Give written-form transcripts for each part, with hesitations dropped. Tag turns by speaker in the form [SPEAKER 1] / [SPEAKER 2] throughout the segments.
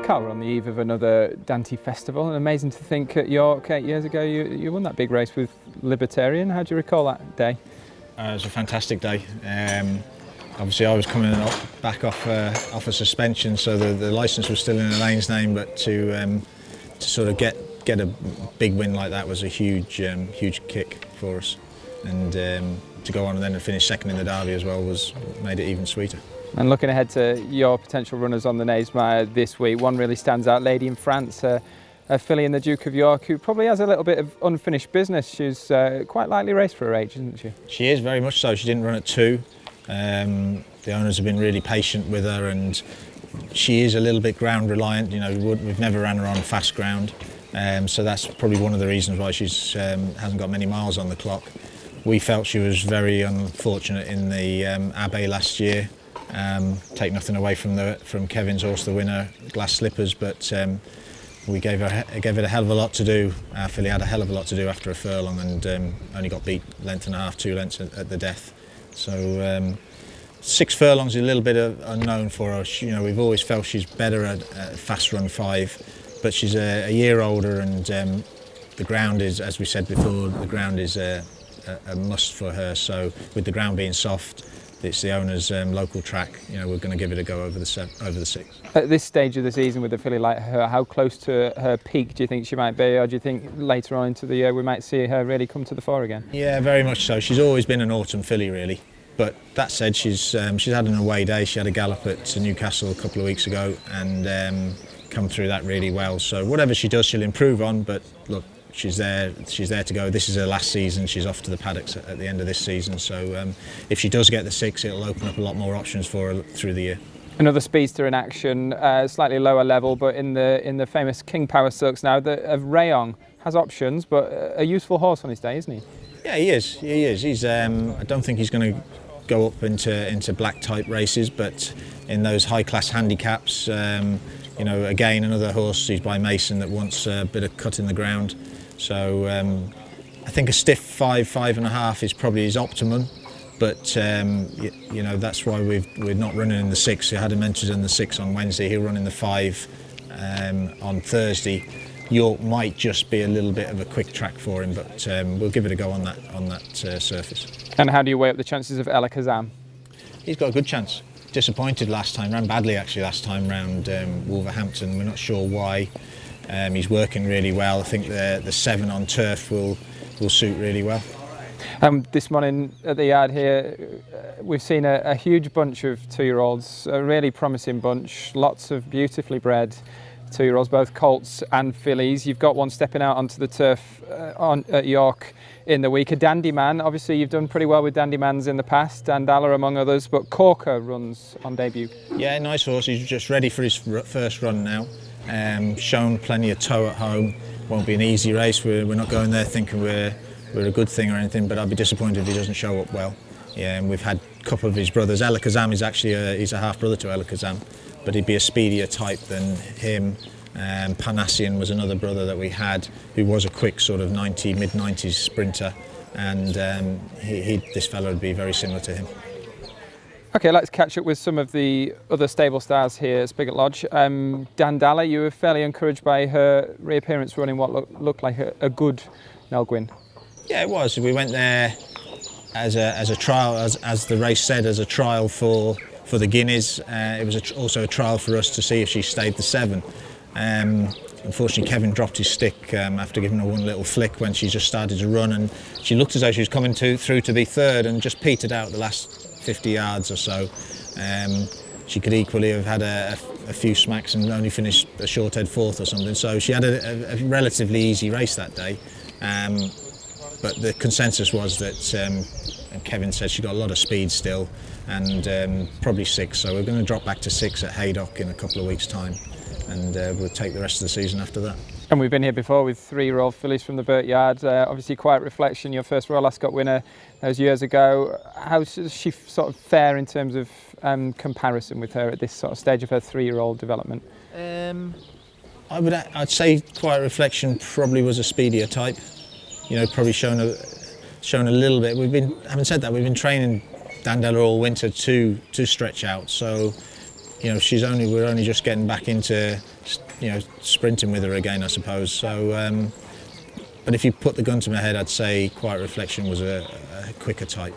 [SPEAKER 1] Karl, we're on the eve of another Dante festival, and amazing to think at York 8 years ago you won that big race with Libertarian. How do you recall that day?
[SPEAKER 2] It was a fantastic day. Obviously I was coming back off a suspension, so the licence was still in Elaine's name, but to sort of get a big win like that was a huge kick for us, and to go on and then finish second in the Derby as well made it even sweeter.
[SPEAKER 1] And looking ahead to your potential runners on the Naysmire this week, one really stands out, Lady in France, a filly in the Duke of York, who probably has a little bit of unfinished business. She's quite lightly raced for her age, isn't she?
[SPEAKER 2] She is, very much so. She didn't run at 2. The owners have been really patient with her, and she is a little bit ground reliant. You know, we've never ran her on fast ground, so that's probably one of the reasons why she's hasn't got many miles on the clock. We felt she was very unfortunate in the Abbey last year. Take nothing away from Kevin's horse, the winner, Glass Slippers, but we gave it a hell of a lot to do. Our filly had a hell of a lot to do after a furlong, and only got beat length and a half, 2 lengths at the death. So 6 furlongs is a little bit unknown for her. You know, we've always felt she's better at fast run 5, but she's a year older, and the ground is, as we said before, the ground is a must for her. So with the ground being soft, it's the owner's local track. You know, we're going to give it a go over the 6.
[SPEAKER 1] At this stage of the season with a filly like her, how close to her peak do you think she might be, or do you think later on into the year we might see her really come to the fore again?
[SPEAKER 2] Yeah, very much so. She's always been an autumn filly, really. But that said, she's had an away day. She had a gallop at Newcastle a couple of weeks ago and come through that really well. So whatever she does, she'll improve on. But look, she's there to go. This is her last season. She's off to the paddocks at the end of this season. So if she does get the 6, it'll open up a lot more options for her through the year.
[SPEAKER 1] Another speedster in action, slightly lower level, but in the famous King Power Silks now. Rayong has options, but a useful horse on his day, isn't he?
[SPEAKER 2] Yeah, he is. He's. I don't think he's going to go up into black type races, but in those high class handicaps, you know, again another horse he's by Mason that wants a bit of cut in the ground. So I think a stiff 5.5 is probably his optimum, but you know, that's why we're not running in the 6. I had him entered in the 6 on Wednesday. He'll run in the 5 on Thursday. York might just be a little bit of a quick track for him, but we'll give it a go on that surface.
[SPEAKER 1] And how do you weigh up the chances of El Kazam?
[SPEAKER 2] He's got a good chance. Disappointed last time, ran badly actually last time round Wolverhampton. We're not sure why. He's working really well. I think the 7 on turf will suit really well.
[SPEAKER 1] This morning at the yard here, we've seen a huge bunch of 2-year-olds, a really promising bunch, lots of beautifully bred 2-year-olds, both colts and fillies. You've got one stepping out onto the turf at York in the week. A Dandy Man, obviously you've done pretty well with Dandy Mans in the past, Dandalla among others, but Corker runs on debut.
[SPEAKER 2] Yeah, nice horse. He's just ready for his first run now. Shown plenty of toe at home. Won't be an easy race. We're not going there thinking we're a good thing or anything, but I'd be disappointed if he doesn't show up well. Yeah, and we've had a couple of his brothers. El Kazam is actually he's a half brother to El Kazam, but he'd be a speedier type than him. Panassian was another brother that we had who was a quick sort of mid-90s sprinter, and this fellow would be very similar to him.
[SPEAKER 1] Okay, let's catch up with some of the other stable stars here at Spigot Lodge. Dandalla, you were fairly encouraged by her reappearance running what looked like a good Nelgwyn.
[SPEAKER 2] Yeah, it was. We went there as a trial, as the race said, as a trial for the Guineas. It was also a trial for us to see if she stayed the 7. Unfortunately, Kevin dropped his stick after giving her one little flick when she just started to run, and she looked as though she was coming through to be 3rd and just petered out the last 50 yards or so. She could equally have had a few smacks and only finished a short head 4th or something. So she had a relatively easy race that day. But the consensus was that, and Kevin said she got a lot of speed still, and probably 6. So we're going to drop back to 6 at Haydock in a couple of weeks' time, and we'll take the rest of the season after that.
[SPEAKER 1] And we've been here before with 3-year-old fillies from the Burke yard. Obviously, Quiet Reflection, your first Royal Ascot winner those years ago. How does she sort of fare in terms of comparison with her at this sort of stage of her 3-year-old development?
[SPEAKER 2] I'd say Quiet Reflection probably was a speedier type. You know, probably shown a little bit. Having said that, we've been training Dandalla all winter to stretch out. So you know, we're only just getting back into, you know, sprinting with her again, I suppose. So, but if you put the gun to my head, I'd say Quiet Reflection was a quicker type.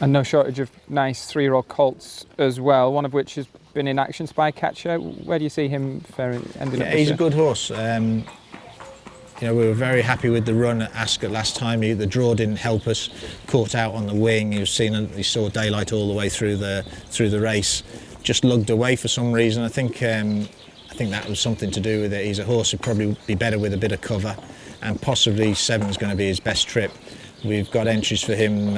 [SPEAKER 1] And no shortage of nice 3-year-old colts as well, one of which has been in action, Spycatcher. Where do you see him faring?
[SPEAKER 2] He's a good horse. You know, we were very happy with the run at Ascot last time. The draw didn't help us. Caught out on the wing. He saw daylight all the way through the race. Just lugged away for some reason. I think that was something to do with it. He's a horse who'd probably be better with a bit of cover, and possibly 7 is going to be his best trip. We've got entries for him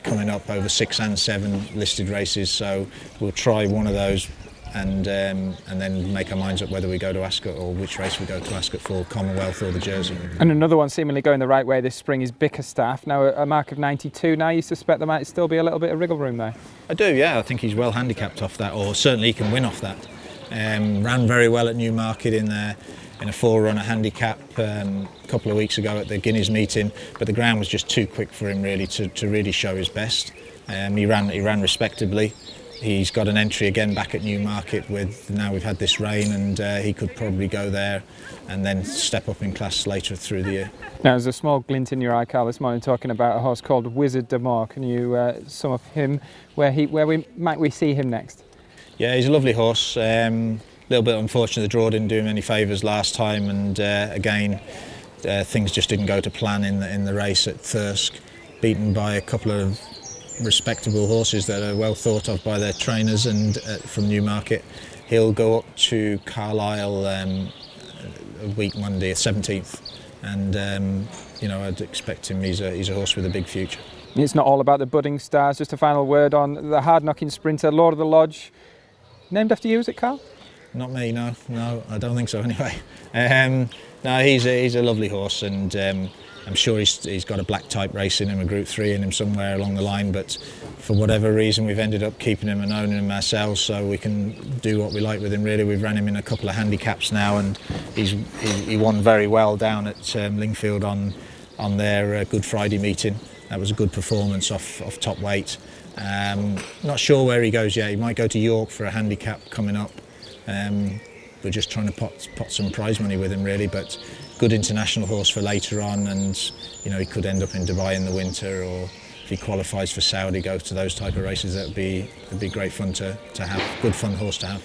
[SPEAKER 2] coming up over 6 and 7 listed races, so we'll try one of those and then make our minds up whether we go to Ascot or which race we go to Ascot for, Commonwealth or the Jersey.
[SPEAKER 1] And another one seemingly going the right way this spring is Ickerstaff. Now a mark of 92 now, you suspect there might still be a little bit of wriggle room there?
[SPEAKER 2] I do, yeah. I think he's well handicapped off that, or certainly he can win off that. Ran very well at Newmarket in a 4-runner handicap a couple of weeks ago at the Guineas meeting, but the ground was just too quick for him really to really show his best. He ran respectably. He's got an entry again back at Newmarket now we've had this rain, and he could probably go there and then step up in class later through the year.
[SPEAKER 1] Now there's a small glint in your eye, Karl, this morning talking about a horse called Wizard de Moor. Can you sum up him, where might we see him next?
[SPEAKER 2] Yeah, he's a lovely horse. A little bit unfortunate the draw didn't do him any favours last time, and again things just didn't go to plan in the race at Thirsk. Beaten by a couple of respectable horses that are well thought of by their trainers and from Newmarket. He'll go up to Carlisle a week Monday, 17th, and you know, I'd expect him. He's a horse with a big future.
[SPEAKER 1] It's not all about the budding stars. Just a final word on the hard-knocking sprinter, Lord of the Lodge. Named after you, is it, Karl?
[SPEAKER 2] Not me, no, I don't think so anyway. No, he's a lovely horse, and I'm sure he's got a black type race in him, a Group 3 in him somewhere along the line, but for whatever reason we've ended up keeping him and owning him ourselves, so we can do what we like with him really. We've ran him in a couple of handicaps now, and he won very well down at Lingfield on their Good Friday meeting. That was a good performance off top weight. Not sure where he goes yet. He might go to York for a handicap coming up. We're just trying to pot some prize money with him really, but good international horse for later on, and you know, he could end up in Dubai in the winter, or if he qualifies for Saudi, go to those type of races. That'd be great fun to have. Good fun horse to have.